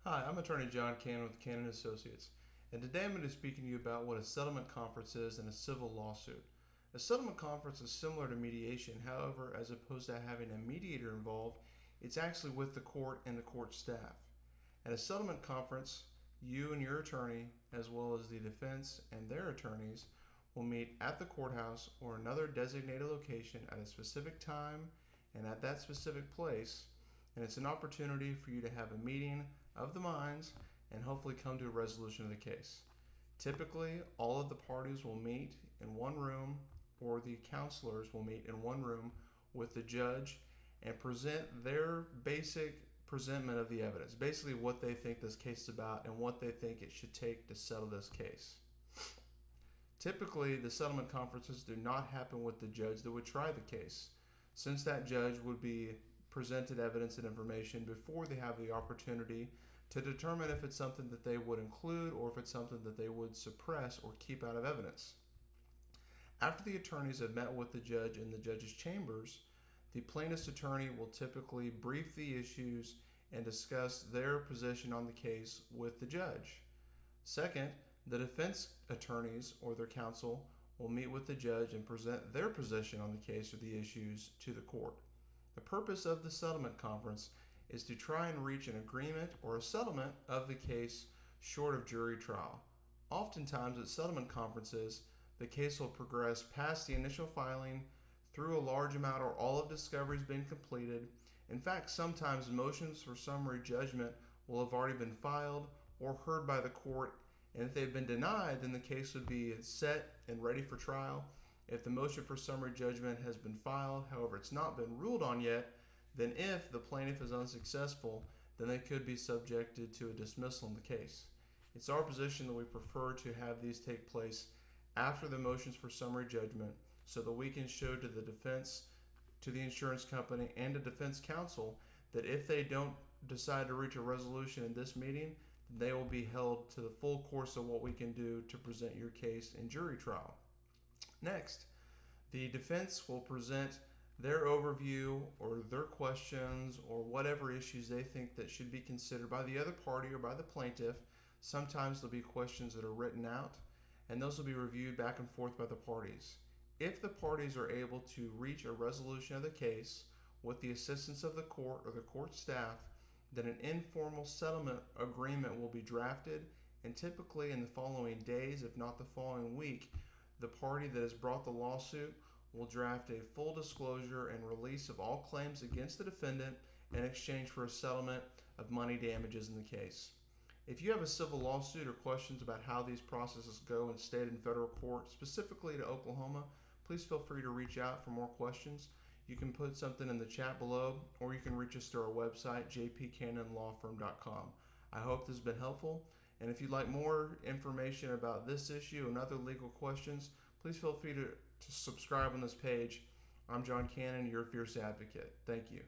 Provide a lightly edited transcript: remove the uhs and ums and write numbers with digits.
Hi, I'm attorney John Cannon with Cannon Associates, and today I'm going to be speaking to you about what a settlement conference is in a civil lawsuit. A settlement conference is similar to mediation, however, as opposed to having a mediator involved, it's actually with the court and the court staff. At a settlement conference, you and your attorney, as well as the defense and their attorneys, will meet at the courthouse or another designated location at a specific time and at that specific place, and it's an opportunity for you to have a meeting of the minds and hopefully come to a resolution of the case. Typically, all of the parties will meet in one room, or the counselors will meet in one room with the judge and present their basic presentment of the evidence, basically what they think this case is about and what they think it should take to settle this case. Typically, the settlement conferences do not happen with the judge that would try the case, since that judge would be presented evidence and information before they have the opportunity to determine if it's something that they would include or if it's something that they would suppress or keep out of evidence. After the attorneys have met with the judge in the judge's chambers, the plaintiff's attorney will typically brief the issues and discuss their position on the case with the judge. Second, the defense attorneys or their counsel will meet with the judge and present their position on the case or the issues to the court. The purpose of the settlement conference is to try and reach an agreement or a settlement of the case short of jury trial. Oftentimes at settlement conferences, the case will progress past the initial filing through a large amount or all of discovery has been completed. In fact, sometimes motions for summary judgment will have already been filed or heard by the court, and if they've been denied, then the case would be set and ready for trial. If the motion for summary judgment has been filed, however, it's not been ruled on yet, then if the plaintiff is unsuccessful, then they could be subjected to a dismissal in the case. It's our position that we prefer to have these take place after the motions for summary judgment so that we can show to the defense, to the insurance company, and to defense counsel that if they don't decide to reach a resolution in this meeting, they will be held to the full course of what we can do to present your case in jury trial. Next, the defense will present their overview or their questions or whatever issues they think that should be considered by the other party or by the plaintiff. Sometimes there'll be questions that are written out, and those will be reviewed back and forth by the parties. If the parties are able to reach a resolution of the case with the assistance of the court or the court staff, then an informal settlement agreement will be drafted, and typically in the following days, if not the following week, the party that has brought the lawsuit will draft a full disclosure and release of all claims against the defendant in exchange for a settlement of money damages in the case. If you have a civil lawsuit or questions about how these processes go in state and federal court, specifically to Oklahoma, please feel free to reach out for more questions. You can put something in the chat below, or you can reach us through our website, jpcannonlawfirm.com. I hope this has been helpful, and if you'd like more information about this issue and other legal questions, please feel free to subscribe on this page. I'm John Cannon, your fierce advocate. Thank you.